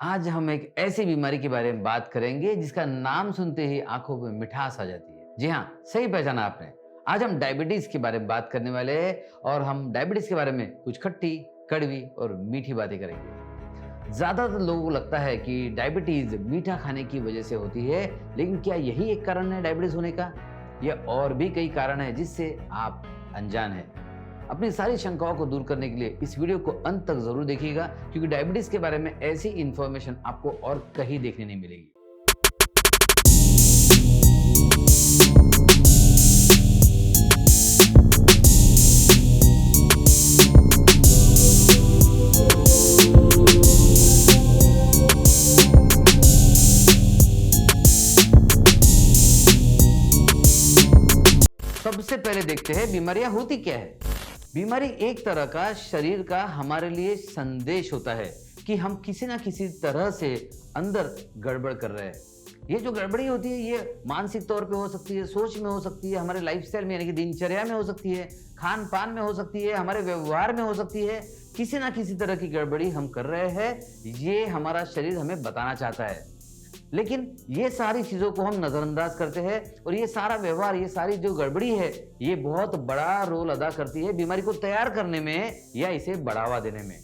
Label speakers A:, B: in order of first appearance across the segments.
A: आज हम एक ऐसी बीमारी के बारे में बात करेंगे जिसका नाम सुनते ही आंखों में मिठास आ जाती है। जी हाँ, सही पहचाना आपने। आज हम डायबिटीज के बारे में बात करने वाले हैं और हम डायबिटीज के बारे में कुछ खट्टी, कड़वी और मीठी बातें करेंगे। ज्यादातर लोगों को लगता है कि डायबिटीज मीठा खाने की वजह से होती है, लेकिन क्या यही एक कारण है डायबिटीज होने का? या और भी कई कारण है जिससे आप अनजान हैं। अपनी सारी शंकाओं को दूर करने के लिए इस वीडियो को अंत तक जरूर देखिएगा, क्योंकि डायबिटीज के बारे में ऐसी इंफॉर्मेशन आपको और कहीं देखने नहीं मिलेगी। सबसे पहले देखते हैं बीमारियां होती क्या है। बीमारी एक तरह का शरीर का हमारे लिए संदेश होता है कि हम किसी ना किसी तरह से अंदर गड़बड़ कर रहे हैं। ये जो गड़बड़ी होती है ये मानसिक तौर पे हो सकती है, सोच में हो सकती है, हमारे लाइफस्टाइल में यानी कि दिनचर्या में हो सकती है, खान पान में हो सकती है, हमारे व्यवहार में हो सकती है। किसी ना किसी तरह की गड़बड़ी हम कर रहे हैं, ये हमारा शरीर हमें बताना चाहता है। लेकिन ये सारी चीजों को हम नजरअंदाज करते हैं और ये सारा व्यवहार, ये सारी जो गड़बड़ी है, ये बहुत बड़ा रोल अदा करती है बीमारी को तैयार करने में या इसे बढ़ावा देने में।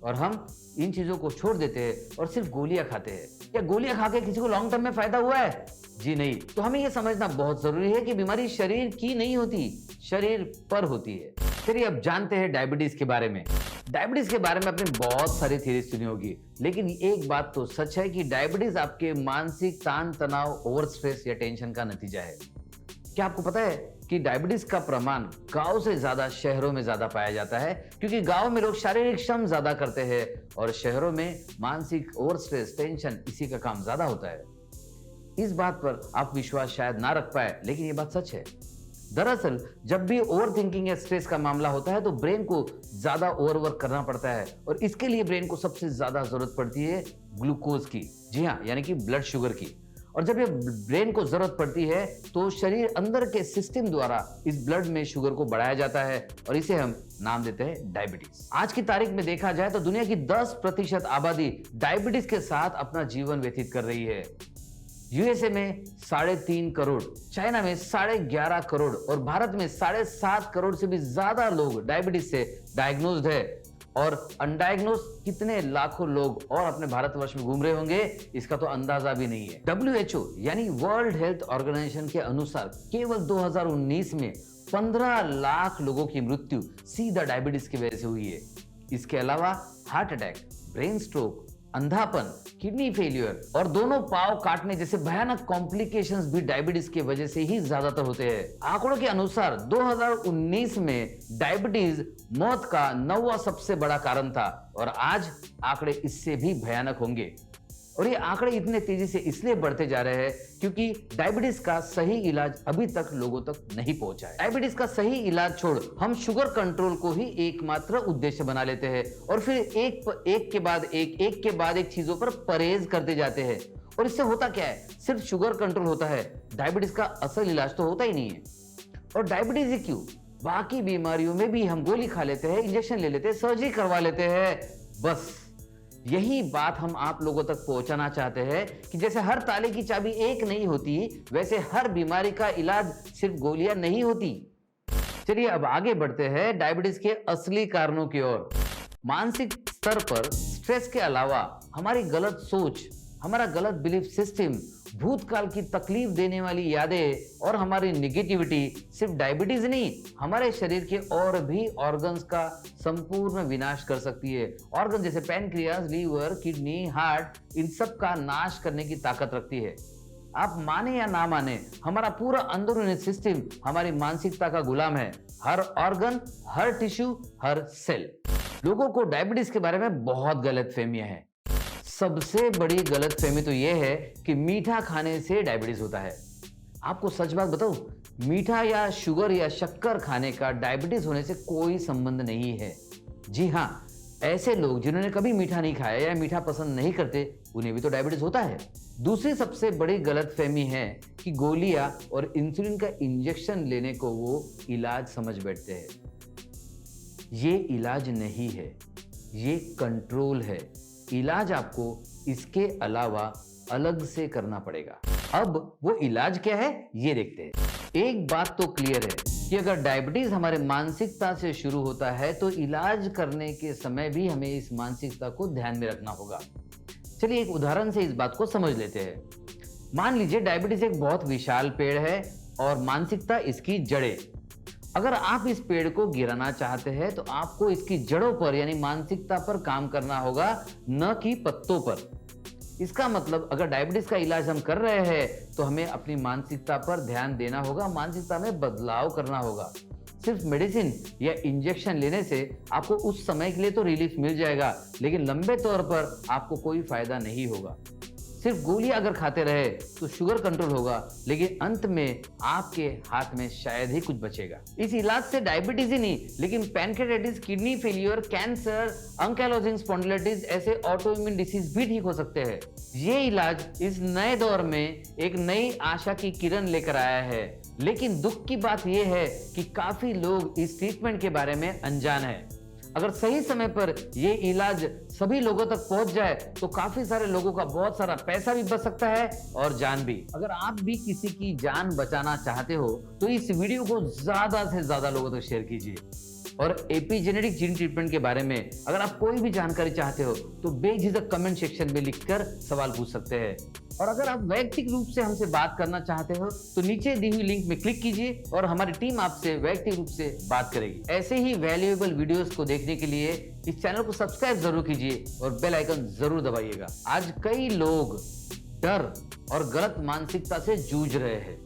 A: और हम इन चीजों को छोड़ देते हैं और सिर्फ गोलियां खाते हैं। क्या गोलियां खा के किसी को लॉन्ग टर्म में फायदा हुआ है? जी नहीं। तो हमें यह समझना बहुत जरूरी है कि बीमारी शरीर की नहीं होती, शरीर पर होती है। चलिए अब जानते हैं डायबिटीज के बारे में। डायबिटीज के बारे में आपने बहुत सारी थ्योरी सुनी होगी, लेकिन एक बात तो सच है कि डायबिटीज आपके मानसिक तान तनाव, ओवर स्ट्रेस या टेंशन का नतीजा है। क्या आपको पता है कि डायबिटीज का प्रमाण गांव से ज्यादा शहरों में ज्यादा पाया जाता है, क्योंकि गांव में लोग शारीरिक श्रम ज्यादा करते हैं और शहरों में मानसिक ओवर स्ट्रेस, टेंशन, इसी का काम ज्यादा होता है। इस बात पर आप विश्वास शायद ना रख पाए, लेकिन ये बात सच है। दरअसल जब भी ओवर थिंकिंग या स्ट्रेस का मामला होता है तो ब्रेन को ज्यादा ओवरवर्क करना पड़ता है और इसके लिए ब्रेन को सबसे ज्यादा जरूरत पड़ती है ग्लूकोज की। जी हाँ, यानी कि ब्लड शुगर की। और जब ये ब्रेन को जरूरत पड़ती है तो शरीर अंदर के सिस्टम द्वारा इस ब्लड में शुगर को बढ़ाया जाता है और इसे हम नाम देते हैं डायबिटीज। आज की तारीख में देखा जाए तो दुनिया की 10% आबादी डायबिटीज के साथ अपना जीवन व्यतीत कर रही है। यूएसए में 3.5 करोड़, चाइना में 11.5 करोड़ और भारत में 7.5 करोड़ से भी ज्यादा लोग डायबिटीज से डायग्नोज्ड है। और अनडायग्नोज कितने लाखों लोग और अपने भारतवर्ष में घूम रहे होंगे, इसका तो अंदाजा भी नहीं है। WHO यानी वर्ल्ड हेल्थ ऑर्गेनाइजेशन के अनुसार केवल 2019 में 15 लाख लोगों की मृत्यु सीधा डायबिटीज की वजह से हुई है। इसके अलावा हार्ट अटैक, ब्रेन स्ट्रोक, अंधापन, किडनी फेलियर और दोनों पांव काटने जैसे भयानक कॉम्प्लिकेशंस भी डायबिटीज की वजह से ही ज्यादातर होते हैं। आंकड़ों के अनुसार 2019 में डायबिटीज मौत का 9वां सबसे बड़ा कारण था और आज आंकड़े इससे भी भयानक होंगे। और ये आंकड़े इतने तेजी से इसलिए बढ़ते जा रहे हैं क्योंकि डायबिटीज का सही इलाज अभी तक लोगों तक नहीं पहुंचा है। डायबिटीज का सही इलाज छोड़ हम शुगर कंट्रोल को ही एकमात्र उद्देश्य बना लेते हैं और फिर एक के बाद एक चीजों पर परहेज करते जाते हैं। और इससे होता क्या है? सिर्फ शुगर कंट्रोल होता है, डायबिटीज का असल इलाज तो होता ही नहीं है। और डायबिटीज ही क्यों, बाकी बीमारियों में भी हम गोली खा लेते हैं, इंजेक्शन ले लेते हैं, सर्जरी करवा लेते हैं। बस यही बात हम आप लोगों तक पहुंचाना चाहते हैं कि जैसे हर ताले की चाबी एक नहीं होती, वैसे हर बीमारी का इलाज सिर्फ गोलियां नहीं होती। चलिए अब आगे बढ़ते हैं डायबिटीज के असली कारणों की ओर। मानसिक स्तर पर स्ट्रेस के अलावा हमारी गलत सोच, हमारा गलत बिलीफ सिस्टम, भूतकाल की तकलीफ देने वाली यादें और हमारी निगेटिविटी सिर्फ डायबिटीज नहीं, हमारे शरीर के और भी ऑर्गन्स का संपूर्ण विनाश कर सकती है। ऑर्गन जैसे पैनक्रियास, लीवर, किडनी, हार्ट, इन सब का नाश करने की ताकत रखती है। आप माने या ना माने, हमारा पूरा अंदरूनी सिस्टम हमारी मानसिकता का गुलाम है। हर ऑर्गन, हर टिश्यू, हर सेल। लोगों को डायबिटीज के बारे में बहुत गलतफहमियां हैं। सबसे बड़ी गलतफहमी तो यह है कि मीठा खाने से डायबिटीज होता है। आपको सच बात बताऊं, मीठा या शुगर या शक्कर खाने का डायबिटीज होने से कोई संबंध नहीं है। जी हाँ, ऐसे लोग जिन्होंने कभी मीठा नहीं खाया या मीठा पसंद नहीं करते, उन्हें भी तो डायबिटीज होता है। दूसरी सबसे बड़ी गलतफहमी है कि गोलियां और इंसुलिन का इंजेक्शन लेने को वो इलाज समझ बैठते हैं। ये इलाज नहीं है, ये कंट्रोल है। इलाज आपको इसके अलावा अलग से करना पड़ेगा। अब वो इलाज क्या है ये देखते हैं। एक बात तो क्लियर है कि अगर डायबिटीज हमारे मानसिकता से शुरू होता है तो इलाज करने के समय भी हमें इस मानसिकता को ध्यान में रखना होगा। चलिए एक उदाहरण से इस बात को समझ लेते हैं। मान लीजिए डायबिटीज एक बहुत विशाल पेड़ है और मानसिकता इसकी जड़ें। अगर आप इस पेड़ को गिराना चाहते हैं तो आपको इसकी जड़ों पर यानी मानसिकता पर काम करना होगा, न कि पत्तों पर। इसका मतलब अगर डायबिटीज का इलाज हम कर रहे हैं तो हमें अपनी मानसिकता पर ध्यान देना होगा, मानसिकता में बदलाव करना होगा। सिर्फ मेडिसिन या इंजेक्शन लेने से आपको उस समय के लिए तो रिलीफ मिल जाएगा, लेकिन लंबे तौर पर आपको कोई फायदा नहीं होगा। सिर्फ गोलियां अगर खाते रहे तो शुगर कंट्रोल होगा, लेकिन अंत में आपके हाथ में शायद ही कुछ बचेगा। इस इलाज से डायबिटीज ही नहीं, लेकिन pancreatitis, kidney failure, cancer, ankylosing spondylitis ऐसे ऑटोइम्यून डिसीज भी ठीक हो सकते हैं। ये इलाज इस नए दौर में एक नई आशा की किरण लेकर आया है, लेकिन दुख की बात यह है कि काफी लोग इस ट्रीटमेंट के बारे में अनजान हैं। अगर सही समय पर ये इलाज सभी लोगों तक पहुंच जाए तो काफी सारे लोगों का बहुत सारा पैसा भी बच सकता है और जान भी। अगर आप भी किसी की जान बचाना चाहते हो तो इस वीडियो को ज्यादा से ज्यादा लोगों तक शेयर कीजिए। और एपिजेनेटिक जीन ट्रीटमेंट के बारे में अगर आप कोई भी जानकारी चाहते हो तो बेझिझक कमेंट सेक्शन में लिखकर सवाल पूछ सकते हैं। और अगर आप वैयक्तिक रूप से हमसे बात करना चाहते हो तो नीचे दी हुई लिंक में क्लिक कीजिए और हमारी टीम आपसे वैयक्तिक रूप से बात करेगी। ऐसे ही वैल्यूएबल वीडियोस को देखने के लिए इस चैनल को सब्सक्राइब जरूर कीजिए और बेल आइकन जरूर दबाइएगा। आज कई लोग डर और गलत मानसिकता से जूझ रहे हैं।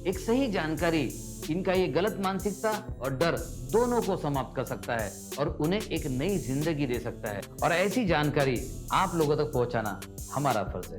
A: एक सही जानकारी इनका ये गलत मानसिकता और डर दोनों को समाप्त कर सकता है और उन्हें एक नई जिंदगी दे सकता है। और ऐसी जानकारी आप लोगों तक पहुंचाना हमारा फर्ज है।